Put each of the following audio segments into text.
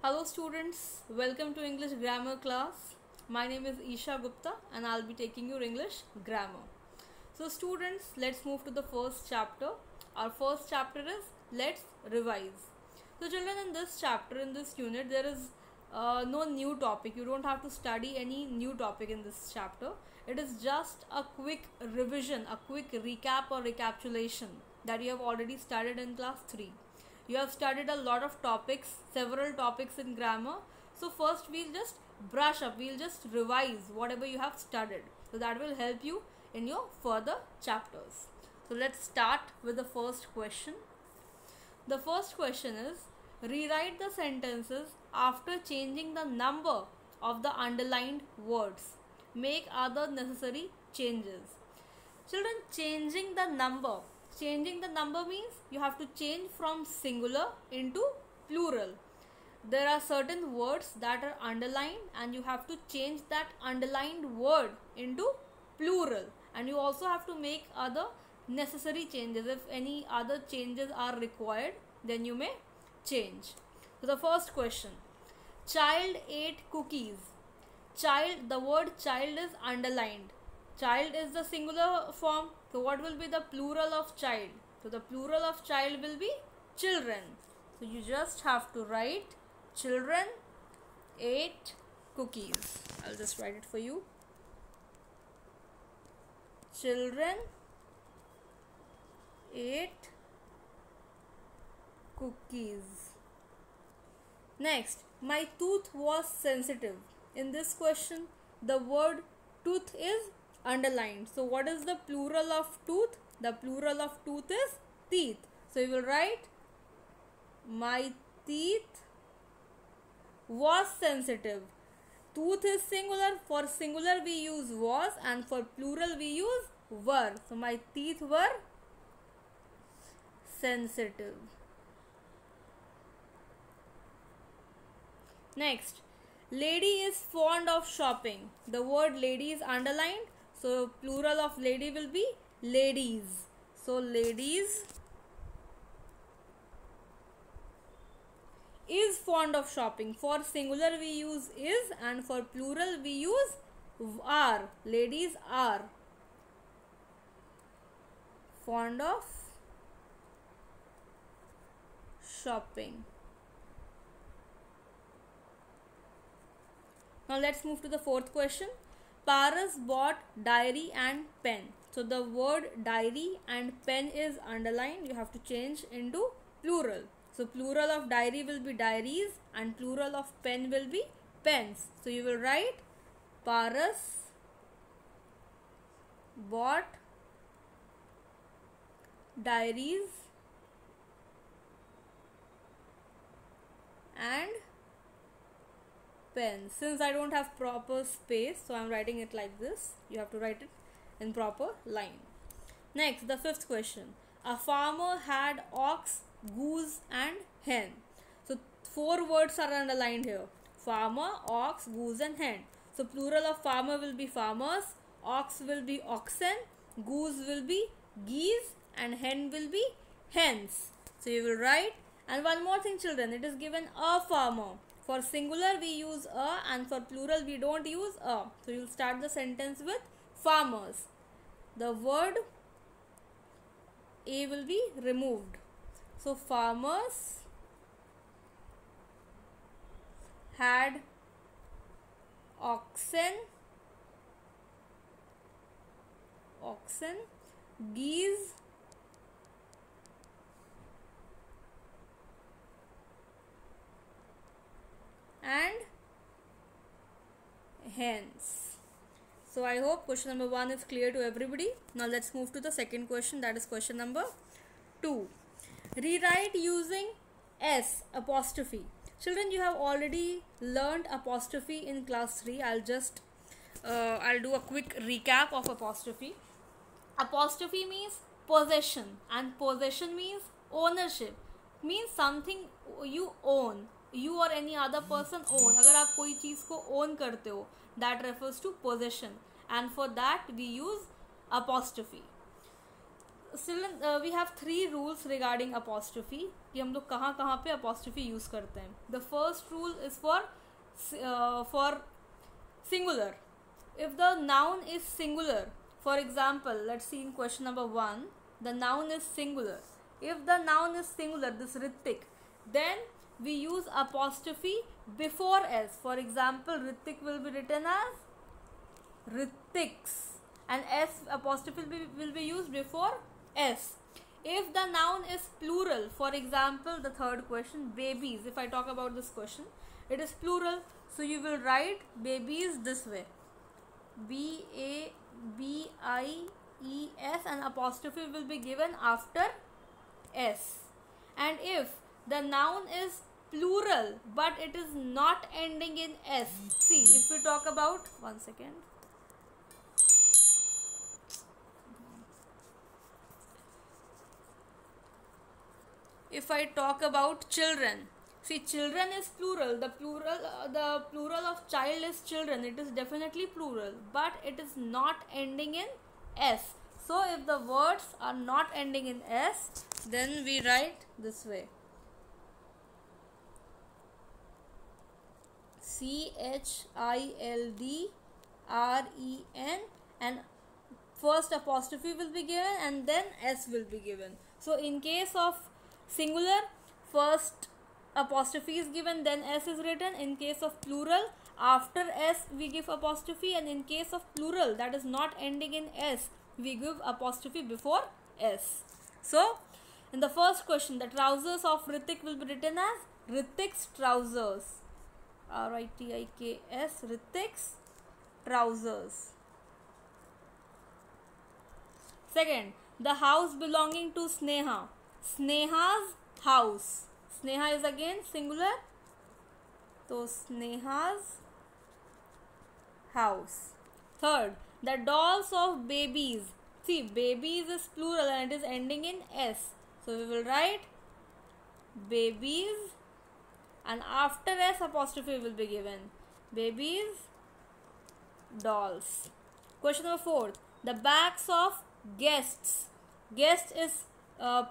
Hello students, welcome to English grammar class. My name is Isha Gupta and I'll be taking your English grammar. So students, let's move to the first chapter. Our first chapter is Let's Revise. So children, in this chapter, in this unit, there is no new topic. You don't have to study any new topic in this chapter. It is just a quick revision, a quick recap or recapitulation that you have already studied in class 3. You have studied a lot of topics, several topics in grammar. So first we'll just brush up, we'll just revise whatever you have studied. So that will help you in your further chapters. So let's start with the first question. The first question is, rewrite the sentences after changing the number of the underlined words. Make other necessary changes. Children, changing the number means you have to change from singular into plural. There are certain words that are underlined and you have to change that underlined word into plural, and you also have to make other necessary changes. If any other changes are required, then you may change. So the first question, child ate cookies. Child, the word child is underlined. Child is the singular form. So what will be the plural of child? So the plural of child will be children. So you just have to write children ate cookies. I'll just write it for you. Children ate cookies. Next, my tooth was sensitive. In this question, the word tooth is underlined. So what is the plural of tooth? The plural of tooth is teeth. So you will write my teeth was sensitive. Tooth is singular. For singular we use was, and for plural we use were. So my teeth were sensitive. Next, lady is fond of shopping. The word lady is underlined. So plural of lady will be ladies. So ladies is fond of shopping. For singular we use is, and for plural we use are. Ladies are fond of shopping. Now let's move to the fourth question. Paras bought diary and pen. So the word diary and pen is underlined. You have to change into plural. So plural of diary will be diaries and plural of pen will be pens. So you will write Paras bought diaries and pen. Since I don't have proper space, so I am writing it like this. You have to write it in proper line. Next, the fifth question. A farmer had ox, goose and hen. So 4 words are underlined here. Farmer, ox, goose and hen. So plural of farmer will be farmers, ox will be oxen, goose will be geese and hen will be hens. So you will write. And one more thing children, it is given a farmer. For singular we use a, and for plural we don't use a. So you will start the sentence with farmers. The word a will be removed. So farmers had oxen, geese and hens. So I hope question number 1 is clear to everybody. Now let's move to the second question, that is question number 2. Rewrite using S apostrophe. Children, you have already learned apostrophe in class 3. I'll do a quick recap of apostrophe. Apostrophe means possession, and possession means ownership. Means something you own. You or any other person own. अगर आप कोई चीज़ को own करते हो, that refers to possession, and for that we use apostrophe. still we have 3 rules regarding apostrophe कि हम लोग कहाँ कहाँ पे apostrophe use करते हैं. The first rule is for singular. If the noun is singular, for example, let's see in question number 1, the noun is singular. If the noun is singular, this Ritik, then we use apostrophe before S. For example, Ritik will be written as Ritiks, and S apostrophe will be used before S. If the noun is plural, for example, the third question, babies, if I talk about this question, it is plural, so you will write babies this way, BABIES, and apostrophe will be given after S. And if the noun is plural but it is not ending in S, see, if we talk about, one second, if I talk about children, see, children is plural, the plural of child is children, it is definitely plural, but it is not ending in S. So if the words are not ending in S, then we write this way, CHILDREN, and first apostrophe will be given and then S will be given. So in case of singular, first apostrophe is given, then S is written. In case of plural, after S we give apostrophe, and in case of plural that is not ending in S, we give apostrophe before S. So in the first question, the trousers of Ritik will be written as Ritik's trousers, RITIKS, Ritik's trousers. Second, the house belonging to Sneha, Sneha's house. Sneha is again singular, so Sneha's house. Third, the dolls of babies. See, babies is plural and it is ending in S, so we will write babies, and after S apostrophe will be given, babies dolls. Question number 4, the backs of guests. Guest is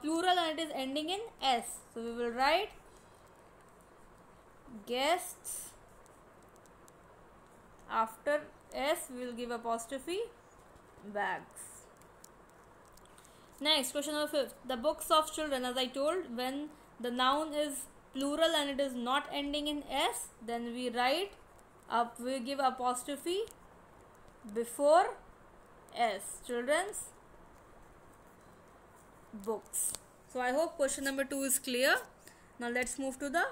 plural and it is ending in S, so we will write guests, after S we will give apostrophe bags. Next, question number 5, the books of children. As I told, when the noun is plural and it is not ending in S, then we write up, we give apostrophe before S, children's books. So I hope question number 2 is clear. Now let's move to the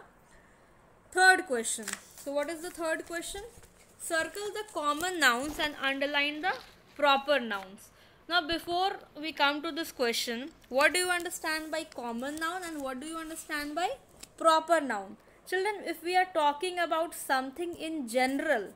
third question. So what is the third question? Circle the common nouns and underline the proper nouns. Now before we come to this question, what do you understand by common noun and what do you understand by proper noun? Children, if we are talking about something in general,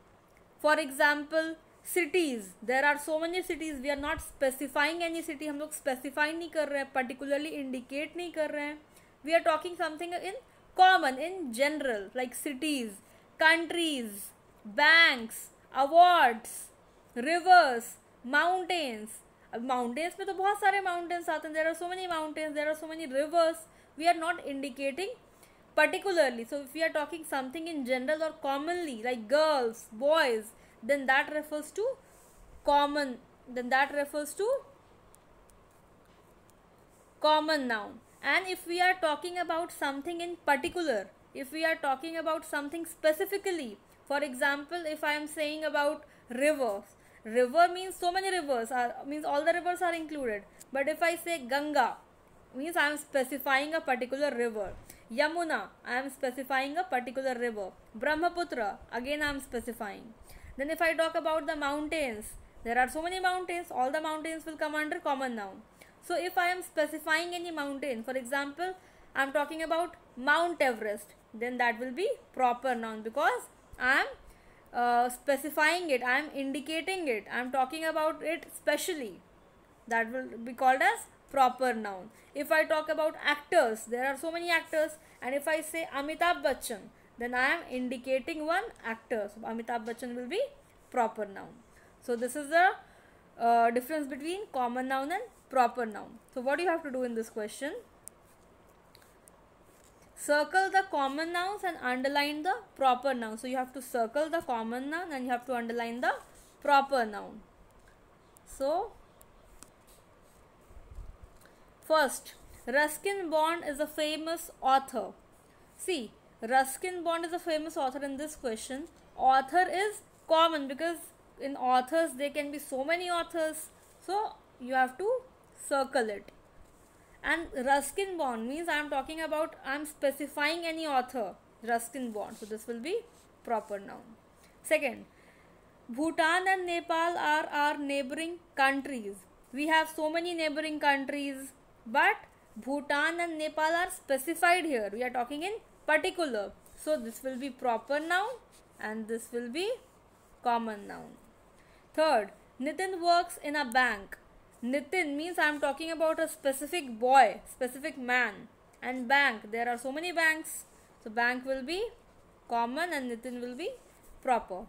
for example, cities, there are so many cities, we are not specifying any city, हम लोग specify नहीं कर रहे हैं, particularly indicate नहीं कर रहे हैं, we are talking something in common, in general, like cities, countries, banks, awards, rivers, mountains. अब mountains में तो बहुत सारे mountains आते हैं, there are so many mountains, there are so many rivers, we are not indicating particularly. So if we are talking something in general or commonly, like girls, boys, then that refers to common, common noun. And if we are talking about something in particular, if we are talking about something specifically, for example, if I am saying about rivers, river means so many rivers, means all the rivers are included. But if I say Ganga, means I am specifying a particular river. Yamuna, I am specifying a particular river. Brahmaputra, again I am specifying. Then if I talk about the mountains, there are so many mountains, all the mountains will come under common noun. So if I am specifying any mountain, for example, I am talking about Mount Everest, then that will be proper noun because I am specifying it, I am indicating it, I am talking about it specially. That will be called as proper noun. If I talk about actors, there are so many actors, and if I say Amitabh Bachchan, then I am indicating one actor. So Amitabh Bachchan will be proper noun. So this is the difference between common noun and proper noun. So what do you have to do in this question? Circle the common nouns and underline the proper noun. So you have to circle the common noun and you have to underline the proper noun. So first, Ruskin Bond is a famous author. See, Ruskin Bond is a famous author in this question. Author is common because in authors there can be so many authors. So you have to circle it. And Ruskin Bond means I am specifying any author, Ruskin Bond. So this will be proper noun. Second, Bhutan and Nepal are our neighboring countries. We have so many neighboring countries, but Bhutan and Nepal are specified here. We are talking in particular. So this will be proper noun and this will be common noun. Third, Nitin works in a bank. Nitin means I am talking about a specific boy, specific man. And bank, there are so many banks. So bank will be common and Nitin will be proper.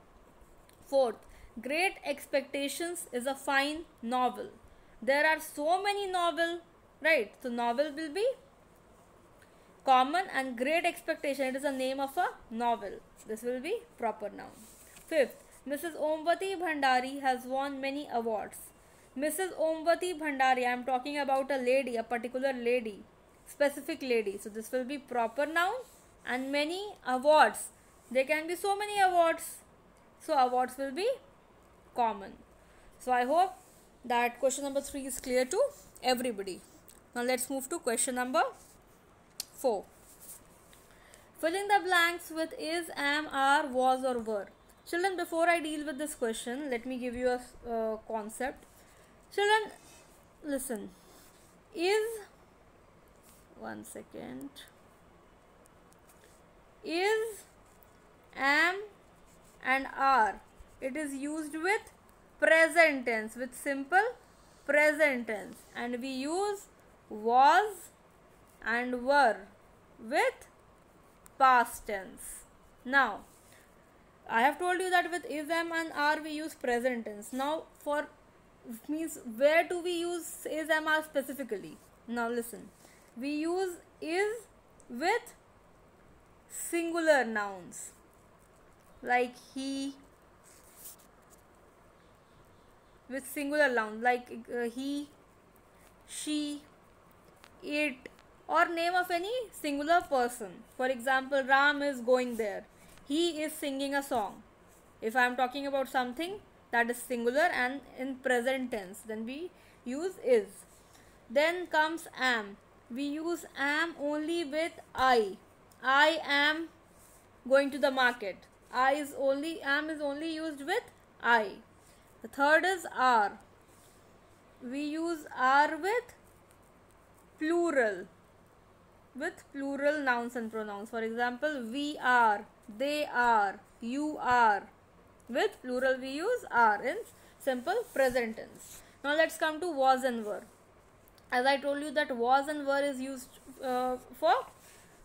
Fourth, Great Expectations is a fine novel. There are so many novels, right? So novel will be common and Great Expectation, it is the name of a novel. This will be proper noun. Fifth, Mrs. Omvati Bhandari has won many awards. Mrs. Omvati Bhandari, I am talking about a lady, a particular lady, specific lady. So this will be proper noun and many awards. There can be so many awards. So awards will be common. So I hope that question number 3 is clear to everybody. Now let's move to question number 4. Fill in the blanks with is, am, are, was or were. Children, before I deal with this question, let me give you a concept. Children, listen. Is, one second. Is, am and are. It is used with present tense, with simple present tense. And we use was and were with past tense. Now, I have told you that with is, am and are we use present tense. Now, for means where do we use is, am, are specifically? Now listen, we use is with singular nouns like he, with singular nouns like he, she, it, or name of any singular person. For example, Ram is going there. He is singing a song. If I am talking about something that is singular and in present tense, then we use is. Then comes am. We use am only with I. I am going to the market. Am is only used with I. The third is are. We use are with plural nouns and pronouns. For example, we are, they are, you are. With plural we use are in simple present tense. Now let's come to was and were. As I told you that was and were is used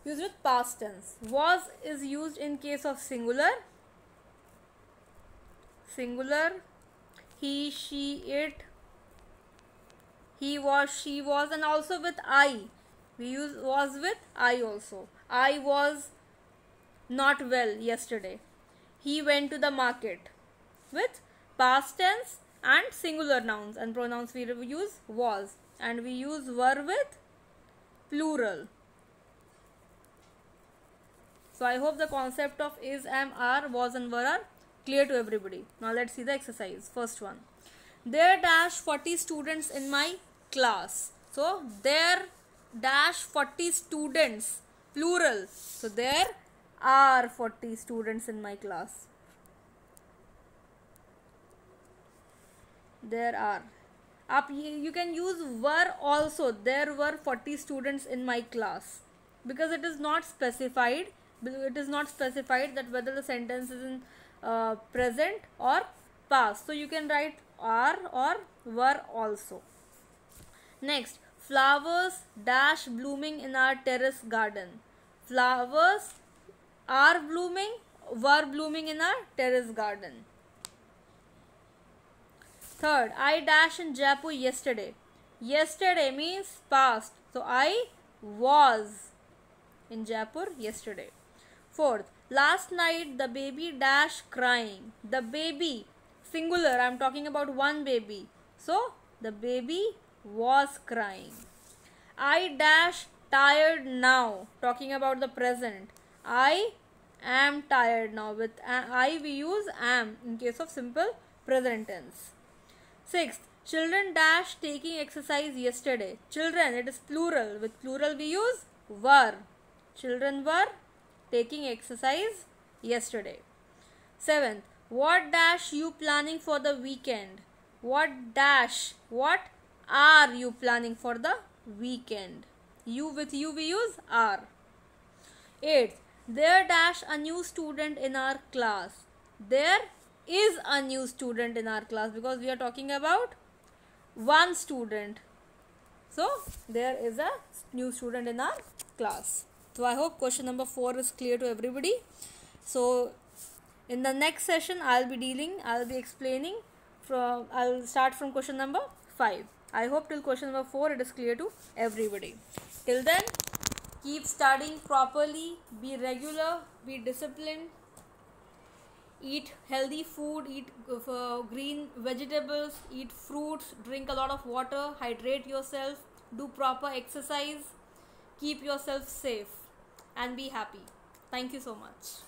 with past tense. Was is used in case of singular, he, she, it, he was, she was, and also with I. We use was with I also. I was not well yesterday. He went to the market. With past tense and singular nouns and pronouns we use was, and we use were with plural. So I hope the concept of is, am, are, was and were are clear to everybody. Now let's see the exercise. First one. There dash 40 students in my class. So there dash 40 students, plural. So there are 40 students in my class. There are. You can use were also. There were 40 students in my class. Because it is not specified. It is not specified that whether the sentence is in present or past. So you can write are or were also. Next. Flowers dash blooming in our terrace garden. Flowers are blooming, were blooming in our terrace garden. Third, I dash in Jaipur yesterday. Yesterday means past. So I was in Jaipur yesterday. Fourth, last night the baby dash crying. The baby, singular, I am talking about one baby. So the baby was crying. I dash tired now, talking about the present. I am tired now. With I we use am in case of simple present tense. Sixth, children dash taking exercise yesterday. Children, it is plural. With plural we use were. Children were taking exercise yesterday. Seventh, what dash you planning for the weekend? What are you planning for the weekend? You with you we use are. Eighth, there dash a new student in our class. There is a new student in our class because we are talking about one student. So there is a new student in our class. So I hope question number 4 is clear to everybody. So in the next session I'll be explaining I'll start from question number 5. I hope till question number 4 it is clear to everybody. Till then, keep studying properly, be regular, be disciplined, eat healthy food, eat green vegetables, eat fruits, drink a lot of water, hydrate yourself, do proper exercise, keep yourself safe and be happy. Thank you so much.